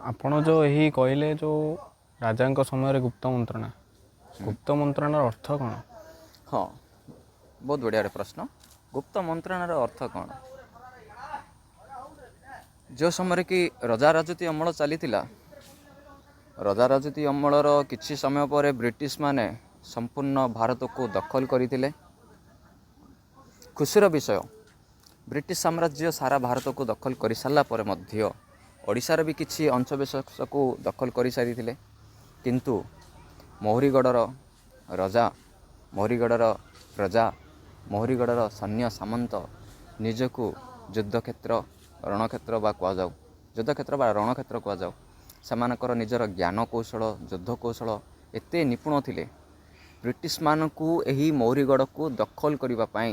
ଆପଣ ଯେଉଁ ଏହି କହିଲେ ଯେଉଁ ରାଜାଙ୍କ ସମୟରେ ଗୁପ୍ତ ମନ୍ତ୍ରଣାର ଅର୍ଥ କ'ଣ? ହଁ, ବହୁତ ବଢ଼ିଆ ଗୋଟେ ପ୍ରଶ୍ନ। ଗୁପ୍ତ ମନ୍ତ୍ରଣାର ଅର୍ଥ କ'ଣ? ଯେଉଁ ସମୟରେ କି ରଜା ରାଜୁତି ଅମଳ ଚାଲିଥିଲା, ରଜା ରାଜୁତି ଅମଳର କିଛି ସମୟ ପରେ ବ୍ରିଟିଶ ମାନେ ସମ୍ପୂର୍ଣ୍ଣ ଭାରତକୁ ଦଖଲ କରିଥିଲେ। ଖୁସିର ବିଷୟ, ବ୍ରିଟିଶ ସାମ୍ରାଜ୍ୟ ସାରା ଭାରତକୁ ଦଖଲ କରିସାରିଲା ପରେ ମଧ୍ୟ ଓଡ଼ିଶାର ବି କିଛି ଅଂଶବିଶେଷକୁ ଦଖଲ କରିସାରିଥିଲେ। କିନ୍ତୁ ମହୁରୀଗଡ଼ର ରଜା, ମହୁରୀଗଡ଼ର ପ୍ରଜା, ମହୁରୀଗଡ଼ର ସୈନ୍ୟ ସାମନ୍ତ ନିଜକୁ ଯୁଦ୍ଧକ୍ଷେତ୍ର ବା ରଣକ୍ଷେତ୍ର କୁହାଯାଉ, ସେମାନଙ୍କର ନିଜର ଜ୍ଞାନ କୌଶଳ, ଯୁଦ୍ଧ କୌଶଳ ଏତେ ନିପୁଣ ଥିଲେ, ବ୍ରିଟିଶମାନଙ୍କୁ ଏହି ମହୁରୀଗଡ଼କୁ ଦଖଲ କରିବା ପାଇଁ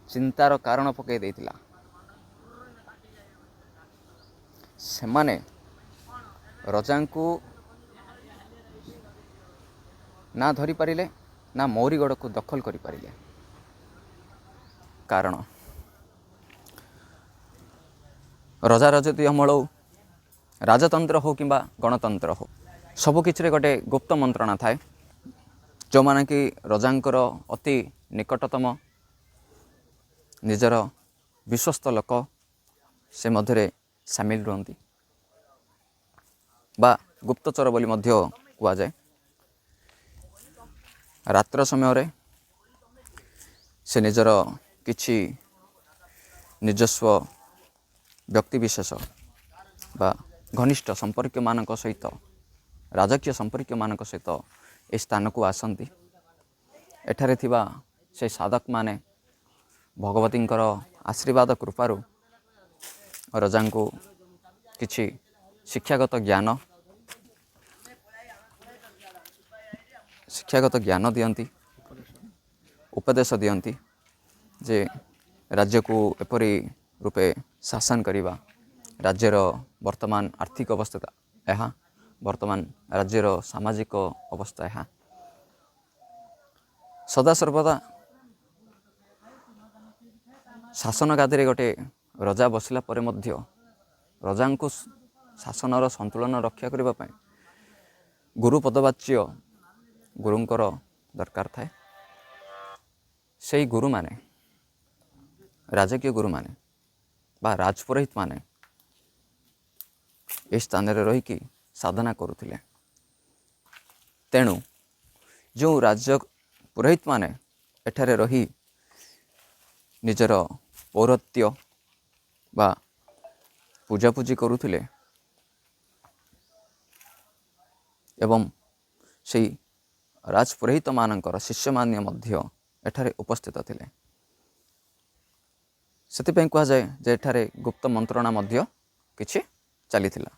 ଚିନ୍ତାର କାରଣ ପକାଇ ଦେଇଥିଲା। ସେମାନେ ରଜାଙ୍କୁ ନା ଧରିପାରିଲେ, ନା ମହୁରୀଗଡ଼କୁ ଦଖଲ କରିପାରିଲେ। କାରଣ ରଜା ରାଜୁତି ଅମଳ ହଉ, ରାଜତନ୍ତ୍ର ହଉ କିମ୍ବା ଗଣତନ୍ତ୍ର ହଉ, ସବୁକିଛିରେ ଗୋଟେ ଗୁପ୍ତ ମନ୍ତ୍ରଣା ଥାଏ, ଯେଉଁମାନେ କି ରଜାଙ୍କର ଅତି ନିକଟତମ ନିଜର ବିଶ୍ୱସ୍ତ ଲୋକ ସେ ମଧ୍ୟରେ ସାମିଲ ରୁହନ୍ତି ବା ଗୁପ୍ତଚର ବୋଲି ମଧ୍ୟ କୁହାଯାଏ। ରାତ୍ର ସମୟରେ ସେ ନିଜର କିଛି ନିଜସ୍ୱ ବ୍ୟକ୍ତିବିଶେଷ ବା ଘନିଷ୍ଠ ସମ୍ପର୍କୀୟମାନଙ୍କ ସହିତ, ରାଜକୀୟ ସମ୍ପର୍କୀୟମାନଙ୍କ ସହିତ ଏ ସ୍ଥାନକୁ ଆସନ୍ତି। ଏଠାରେ ଥିବା ସେ ସାଧକମାନେ ଭଗବତୀଙ୍କର ଆଶୀର୍ବାଦ କୃପାରୁ ରଜାଙ୍କୁ କିଛି ଶିକ୍ଷାଗତ ଜ୍ଞାନ ଦିଅନ୍ତି, ଉପଦେଶ ଦିଅନ୍ତି ଯେ ରାଜ୍ୟକୁ ଏପରି ରୂପେ ଶାସନ କରିବା, ରାଜ୍ୟର ବର୍ତ୍ତମାନ ଆର୍ଥିକ ଅବସ୍ଥା ଏହା, ବର୍ତ୍ତମାନ ରାଜ୍ୟର ସାମାଜିକ ଅବସ୍ଥା ଏହା। ସଦାସର୍ବଦା ଶାସନ ଗାଦିରେ ଗୋଟେ ରଜା ବସିଲା ପରେ ମଧ୍ୟ ରଜାଙ୍କୁ ଶାସନର ସନ୍ତୁଳନ ରକ୍ଷା କରିବା ପାଇଁ ଗୁରୁ ପଦବାଚ୍ୟ ଗୁରୁଙ୍କର ଦରକାର ଥାଏ। ସେହି ଗୁରୁମାନେ, ରାଜକୀୟ ଗୁରୁମାନେ ବା ରାଜପୁରୋହିତମାନେ ଏ ସ୍ଥାନରେ ରହିକି ସାଧନା କରୁଥିଲେ। ତେଣୁ ଯେଉଁ ରାଜପୁରୋହିତମାନେ ଏଠାରେ ରହି ନିଜର ପୌରତ୍ୟ ବା ପୂଜାପୂଜି କରୁଥିଲେ ଏବଂ ସେହି ରାଜପୁରୋହିତମାନଙ୍କର ଶିଷ୍ୟମାନେ ମଧ୍ୟ ଏଠାରେ ଉପସ୍ଥିତ ଥିଲେ। ସେଥିପାଇଁ କୁହାଯାଏ ଯେ ଏଠାରେ ଗୁପ୍ତ ମନ୍ତ୍ରଣା ମଧ୍ୟ କିଛି ଚାଲିଥିଲା।